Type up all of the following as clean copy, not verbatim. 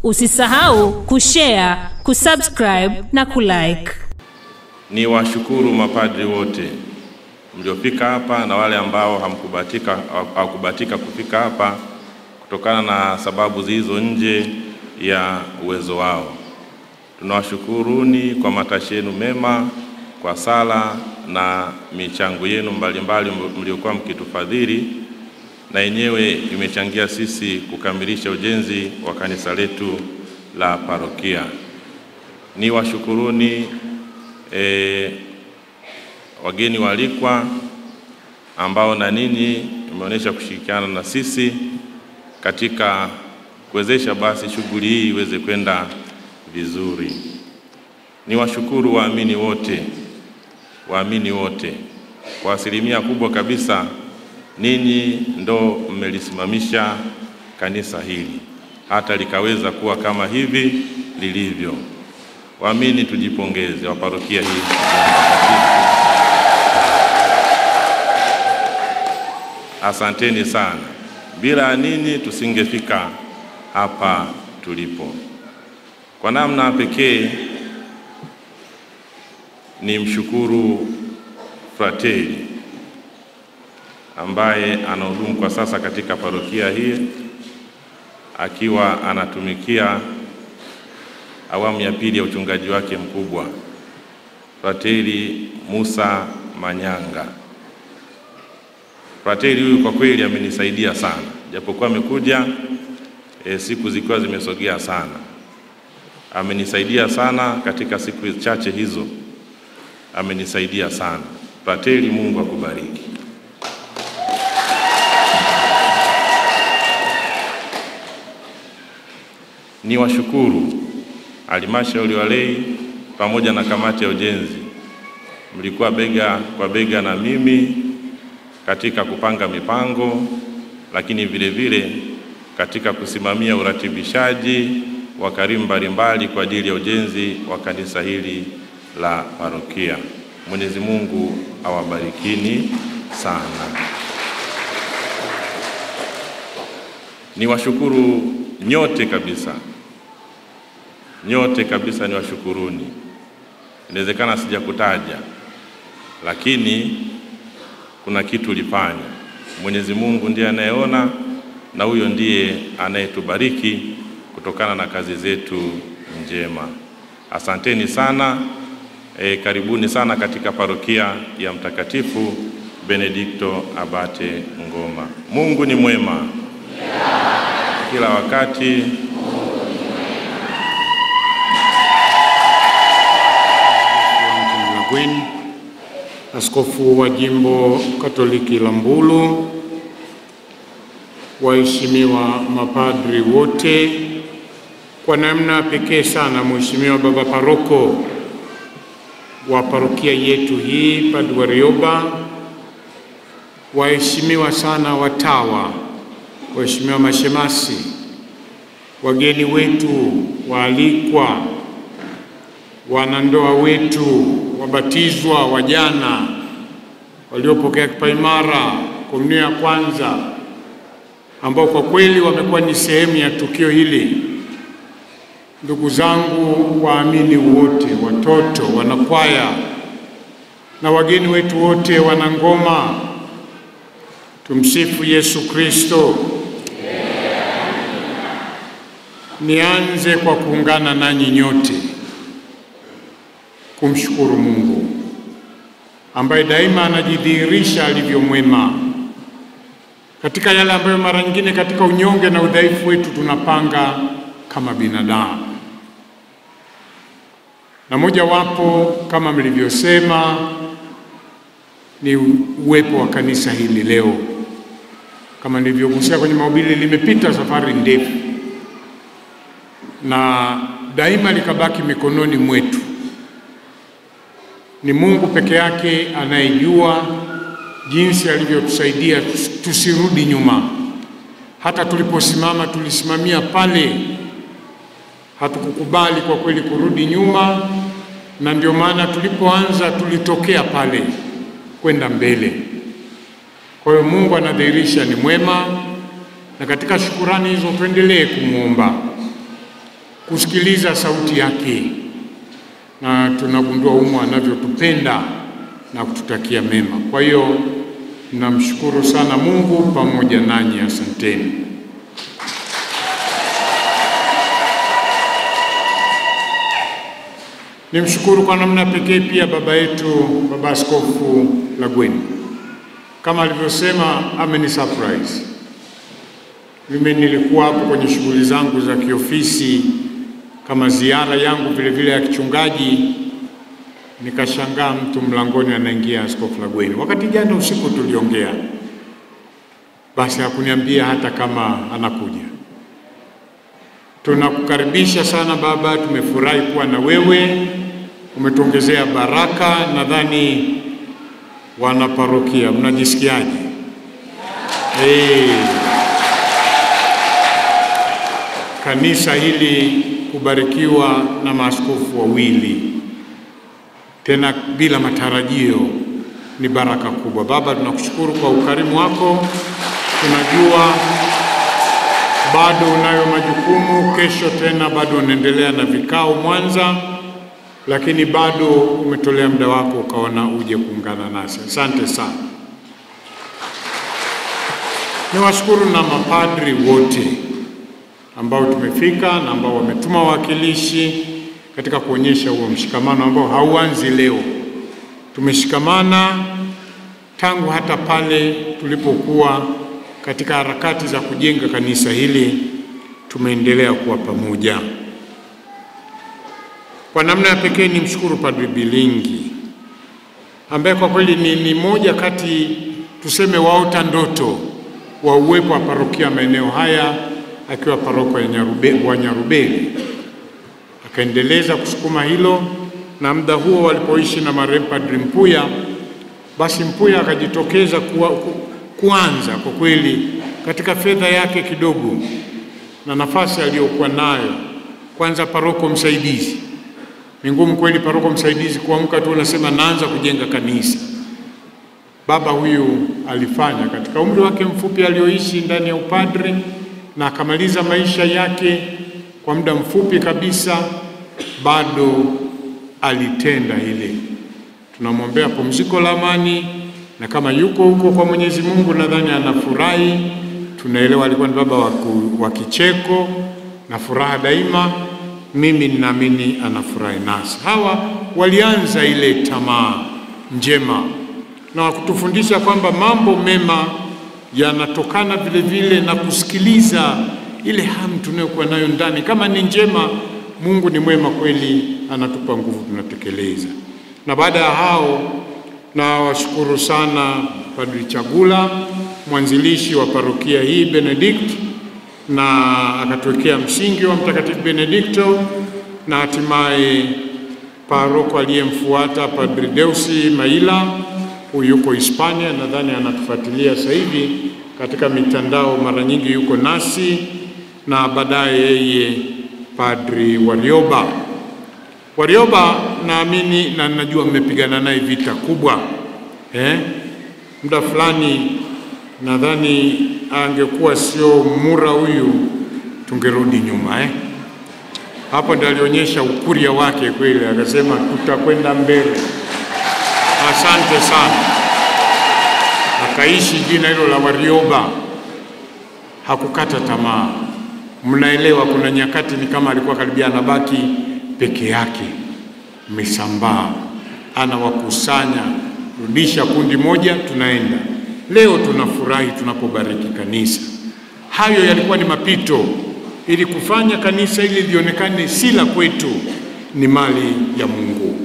Usisahau kushare, kusubscribe na kulike. Ni washukuru mapadri wote mliofika hapa na wale ambao hawakubahatika kufika hapa kutokana na sababu zilizo nje ya uwezo wao. Tunawashukuruni kwa matashi yenu mema, kwa sala na michango yenu mbalimbali mliokuwa mkitufadhili, na yenyewe imechangia sisi kukamilisha ujenzi wa kanisa letu la parokia. Ni washukuruni wageni walikwa ambao na ninyi mmeonyesha kushirikiana na sisi katika kuwezesha basi shughuli hii iweze kwenda vizuri. Ni washukuru waamini wote. Kwa asilimia kubwa kabisa ninyi ndo mmelisimamisha kanisa hili hata likaweza kuwa kama hivi lilivyo. Waamini tujipongeze wa parokia hii. Asanteni sana. Bila ninyi tusingefika hapa tulipo. Kwa namna pekee ni mshukuru Fratelli ambaye anahudumu kwa sasa katika parokia hii akiwa anatumikia awamu ya pili ya uchungaji wake mkubwa, Fratelli Musa Manyanga. Fratelli huyu kwa kweli amenisaidia sana, japokuwa amekuja siku zikiwa zimesogea sana. Amenisaidia sana katika siku chache hizo, amenisaidia sana. Fratelli, Mungu akubariki. Ni washukuru halmashauri wa lei pamoja na kamati ya ujenzi. Mlikuwa bega kwa bega na mimi katika kupanga mipango, lakini vile vile katika kusimamia uratibishaji wa karimu mbalimbali kwa ajili ya ujenzi wa kanisa hili la parokia. Mwenyezi Mungu awabarikini sana. Ni washukuru nyote kabisa ni washukuruni. Inawezekana sijakutaja, lakini kuna kitu ulifanya. Mwenyezi Mungu ndiye anayeona, na huyo ndiye anayetubariki kutokana na kazi zetu njema. Asanteni sana. Karibuni sana katika parokia ya Mtakatifu Benedikto Abate Ngoma. Mungu ni mwema. Kila wakati. Askofu wa Jimbo Katoliki la Mbulu, waheshimiwa mapadri wote, kwa namna pekee sana Mheshimiwa Baba Paroko wa parokia yetu hii Padre Warioba, waheshimiwa sana watawa, waheshimiwa mashemasi, wageni wetu waalikwa, wanandoa wetu, wabatizwa, wajana, waliopokea kipaimara, komunio ya kwanza, ambao kwa kweli wamekuwa ni sehemu ya tukio hili. Ndugu zangu waamini wote, watoto, wanakwaya na wageni wetu wote, wanangoma, tumsifu Yesu Kristo. Nianze kwa kuungana nanyi nyote kumshukuru Mungu ambaye daima anajidhihirisha alivyo mwema katika yale ambayo mara nyingine katika unyonge na udhaifu wetu tunapanga kama binadamu. Na moja wapo kama mlivyosema ni uwepo wa kanisa hili leo. Kama nilivyogusia kwenye mahubiri, limepita safari ndefu na daima likabaki mikononi mwetu. Ni Mungu peke yake anayejua jinsi alivyotusaidia tusirudi nyuma. Hata tuliposimama tulisimamia pale, hatukukubali kwa kweli kurudi nyuma, na ndio maana tulipoanza tulitokea pale kwenda mbele. Kwa hiyo Mungu anadhihirisha ni mwema, na katika shukurani hizo tuendelee kumuomba kusikiliza sauti yake, na tunagundua umo anavyotupenda na kututakia mema. Kwa hiyo namshukuru sana Mungu pamoja nanyi, asanteni. Nimshukuru kwa namna pekee pia baba yetu, Baba Askofu Lagweni. Kama alivyosema, ameni surprise. Mimi nilikuwa hapo kwenye shughuli zangu za kiofisi kama ziara yangu vile vile ya kichungaji, nikashangaa mtu mlangoni anaingia Askofu Lagweni. Wakati jana usiku tuliongea, basi hakuniambia hata kama anakuja. Tunakukaribisha sana baba, tumefurahi kuwa na wewe, umetuongezea baraka. Nadhani wana parokia mnajisikiaje? Kanisa hili kubarikiwa na maaskofu wawili tena bila matarajio ni baraka kubwa. Baba, tunakushukuru kwa ukarimu wako. Tunajua bado unayo majukumu, kesho tena bado unaendelea na vikao Mwanza, lakini bado umetolea muda wako ukaona uje kuungana nasi. Asante sana. Niwashukuru na mapadri wote ambao tumefika na ambao wametuma wawakilishi katika kuonyesha huo mshikamano ambao hauanzi leo. Tumeshikamana tangu hata pale tulipokuwa katika harakati za kujenga kanisa hili, tumeendelea kuwa pamoja. Kwa namna ya pekee nimshukuru Padri Bilingi ambaye kwa kweli ni moja kati tuseme waota ndoto wa uwepo wa parokia maeneo haya, akiwa paroko ya Nyarubeli. Akaendeleza kusukuma hilo, na muda huo walipoishi na marehemu Padri Mpuya, basi Mpuya akajitokeza kuanza kwa kweli katika fedha yake kidogo na nafasi aliyokuwa nayo, kwanza paroko msaidizi. Ni ngumu kweli paroko msaidizi kuamka tu unasema naanza kujenga kanisa. Baba huyu alifanya katika umri wake mfupi alioishi ndani ya upadre, na akamaliza maisha yake kwa muda mfupi kabisa, bado alitenda ile. Tunamwombea pumziko la amani, na kama yuko huko kwa Mwenyezi Mungu nadhani anafurahi. Tunaelewa alikuwa ni baba wa kicheko na furaha daima. Mimi ninaamini anafurahi nasi. Hawa walianza ile tamaa njema na kutufundisha kwamba mambo mema yanatokana vile vile na kusikiliza ile hamu tunayokuwa nayo ndani. Kama ni njema, Mungu ni mwema kweli, anatupa nguvu, tunatekeleza. Na baada ya hao, na washukuru sana Padri Chagula, mwanzilishi wa parokia hii Benedict, na akatuwekea msingi wa Mtakatifu Benedikto, na hatimaye paroko aliyemfuata Padri Deusi Maila, huyu yuko Hispania, nadhani anatufuatilia sasa hivi katika mitandao, mara nyingi yuko nasi, na baadaye yeye Padri Warioba naamini na najua mmepigana naye vita kubwa. Muda fulani nadhani angekuwa sio Mura huyu tungerudi nyuma. Hapo ndio alionyesha ukuria wake kweli, akasema tutakwenda mbele. Asante sana. Akaishi jina hilo la Warioba, hakukata tamaa. Mnaelewa kuna nyakati ni kama alikuwa karibia anabaki peke yake, mesambaa, anawakusanya, rudisha kundi moja, tunaenda. Leo tunafurahi tunapobariki kanisa. Hayo yalikuwa ni mapito ili kufanya kanisa ili lionekane si la kwetu, ni mali ya Mungu.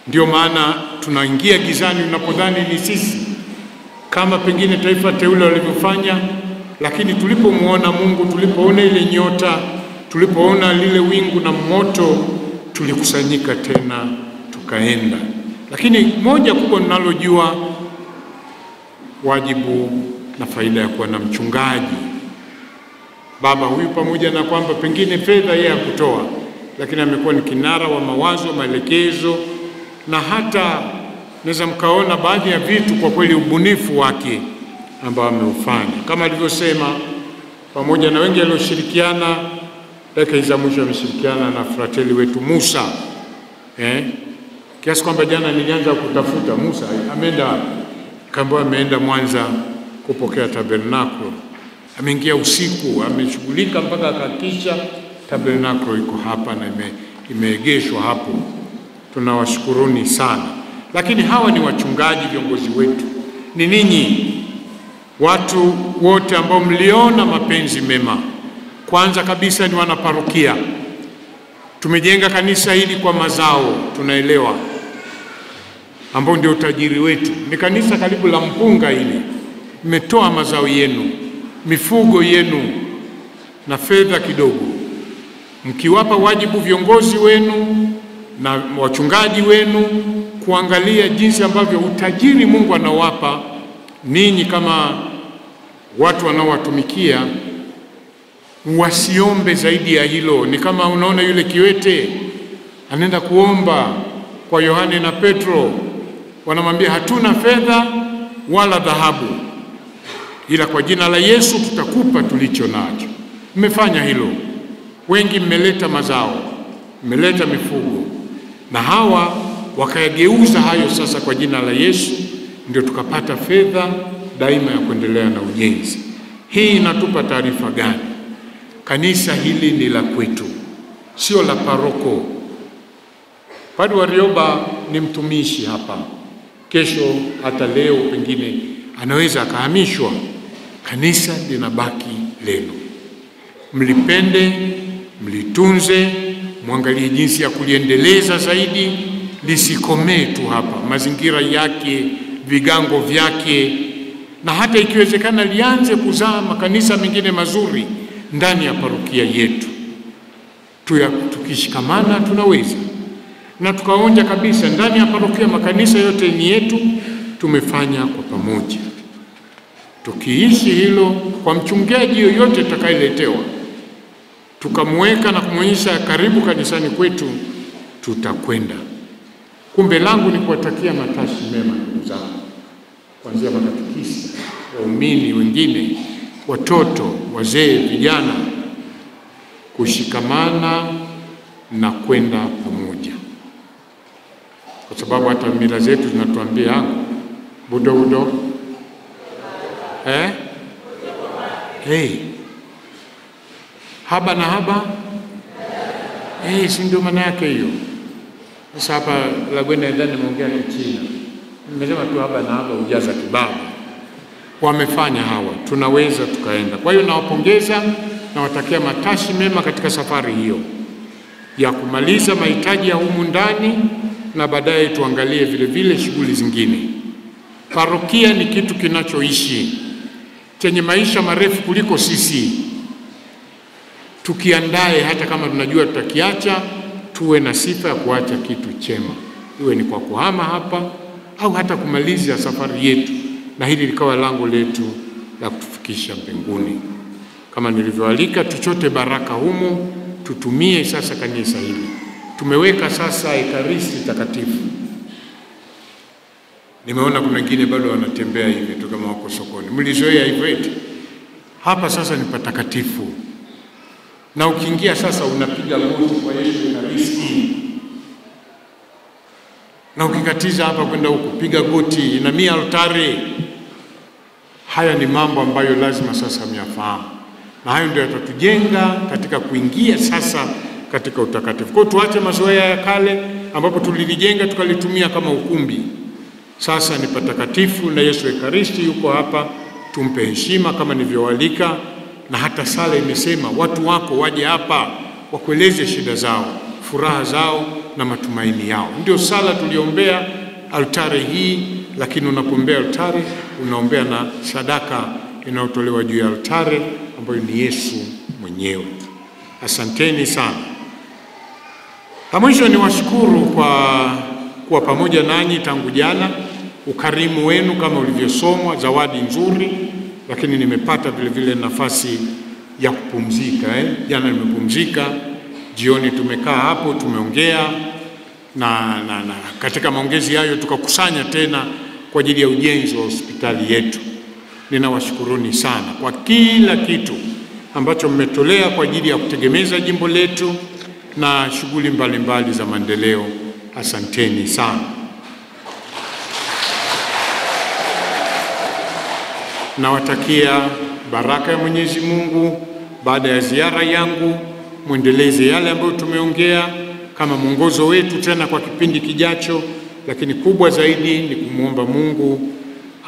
Ndio maana tunaingia gizani unapodhani ni sisi, kama pengine taifa teule walivyofanya, lakini tulipomuona Mungu, tulipoona ile nyota, tulipoona lile wingu na moto, tulikusanyika tena tukaenda. Lakini moja kubwa ninalojua, wajibu na faida ya kuwa na mchungaji. Baba huyu pamoja na kwamba pengine fedha yeye hakutoa, lakini amekuwa ni kinara wa mawazo, maelekezo, na hata naweza mkaona baadhi ya vitu kwa kweli ubunifu wake ambao ameufanya. Kama alivyosema, pamoja na wengi walioshirikiana, dakika za mwisho ameshirikiana na frateli wetu Musa. Kiasi kwamba jana nilianza kutafuta Musa ameenda, kamba ameenda Mwanza kupokea tabernakulo. Ameingia usiku, ameshughulika mpaka akakisha tabernakulo iko hapa na imeegeshwa hapo. Tunawashukuruni sana. Lakini hawa ni wachungaji, viongozi wetu. Ni ninyi watu wote ambao mliona mapenzi mema. Kwanza kabisa ni wanaparokia. Tumejenga kanisa hili kwa mazao, tunaelewa, ambao ndio utajiri wetu. Ni kanisa karibu la mpunga hili. Mmetoa mazao yenu, mifugo yenu na fedha kidogo, mkiwapa wajibu viongozi wenu na wachungaji wenu kuangalia jinsi ambavyo utajiri Mungu anawapa ninyi kama watu wanaowatumikia. Wasiombe zaidi ya hilo. Ni kama unaona yule kiwete anaenda kuomba kwa Yohane na Petro, wanamwambia hatuna fedha wala dhahabu, ila kwa jina la Yesu tutakupa tulicho nacho. Mmefanya hilo. Wengi mmeleta mazao, mmeleta mifugo, na hawa wakayageuza hayo sasa kwa jina la Yesu, ndio tukapata fedha daima ya kuendelea na ujenzi. Hii inatupa taarifa gani? Kanisa hili ni la kwetu, sio la paroko. Padre Warioba ni mtumishi hapa, kesho hata leo pengine anaweza akahamishwa. Kanisa linabaki lenu. Mlipende, mlitunze, muangalie jinsi ya kuliendeleza zaidi, lisikomee tu hapa. Mazingira yake, vigango vyake, na hata ikiwezekana lianze kuzaa makanisa mengine mazuri ndani ya parokia yetu. Tukishikamana tunaweza, na tukaonja kabisa ndani ya parokia makanisa yote ni yetu, tumefanya kwa pamoja. Tukiishi hilo kwa mchungaji yoyote atakayeletewa, tukamweka na kumwonyesha karibu kanisani kwetu, tutakwenda. Kumbe langu ni kuwatakia matashi mema ndugu zangu, kuanzia makatekista, waumini wengine, watoto, wazee, vijana, kushikamana na kwenda pamoja. Kwa sababu hata mila zetu zinatuambia budo haba na haba, si ndio maana yake hiyo. Sasa hapa Lagwenda ndani nimeongea Kichina, nimesema tu haba na haba ujaza kibaba. Wamefanya hawa, tunaweza tukaenda. Kwa hiyo nawapongeza na watakia matashi mema katika safari hiyo ya kumaliza mahitaji ya humu ndani, na baadaye tuangalie vile vile shughuli zingine. Parokia ni kitu kinachoishi, chenye maisha marefu kuliko sisi. Tukiandae, hata kama tunajua tutakiacha, tuwe na sifa ya kuacha kitu chema, iwe ni kwa kuhama hapa au hata kumaliza safari yetu, na hili likawa lango letu la kutufikisha mbinguni. Kama nilivyoalika, tuchote baraka humo, tutumie sasa kanisa hili. Tumeweka sasa ekaristi takatifu. Nimeona kuna wengine bado wanatembea hivi tu kama wako sokoni. Mlizoea hivyo eti? Hapa sasa ni patakatifu. Na ukiingia sasa unapiga goti kwa Yesu ekaristi. Na ukikatiza hapa kwenda huko, piga goti, inamia altare. Haya ni mambo ambayo lazima sasa myafahamu. Na hayo ndio yatatujenga katika kuingia sasa katika utakatifu. Kwa tuache mazoea ya kale ambapo tulilijenga tukalitumia kama ukumbi. Sasa ni patakatifu, na Yesu ekaristi yuko hapa, tumpe heshima kama nilivyoalika. Na hata sala imesema watu wako waje hapa wakueleze shida zao, furaha zao na matumaini yao. Ndio sala tuliombea altare hii, lakini unapoombea altare unaombea na sadaka inayotolewa juu ya altare ambayo ni Yesu mwenyewe. Asanteni sana. Mwisho ni washukuru kwa pamoja nanyi tangu jana, ukarimu wenu kama ulivyosomwa, zawadi nzuri, lakini nimepata vile vile nafasi ya kupumzika. Jana nimepumzika, jioni tumekaa hapo tumeongea na katika maongezi hayo tukakusanya tena kwa ajili ya ujenzi wa hospitali yetu. Ninawashukuruni sana kwa kila kitu. ambacho mmetolea kwa ajili ya kutegemeza jimbo letu na shughuli mbalimbali za maendeleo. Asanteni sana. Nawatakia baraka ya Mwenyezi Mungu. Baada ya ziara yangu, muendeleze yale ambayo tumeongea kama mwongozo wetu tena kwa kipindi kijacho, lakini kubwa zaidi ni kumwomba Mungu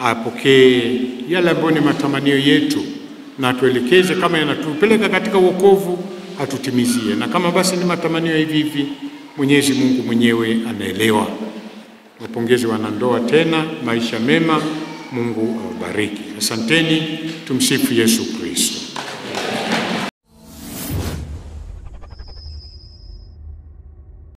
apokee yale ambayo ni matamanio yetu na atuelekeze kama yanatupeleka katika wokovu, atutimizie, na kama basi ni matamanio hivi hivi, Mwenyezi Mungu mwenyewe anaelewa. Wapongeze wanandoa tena, maisha mema, Mungu awabariki. Asanteni, tumsifu Yesu Kristo.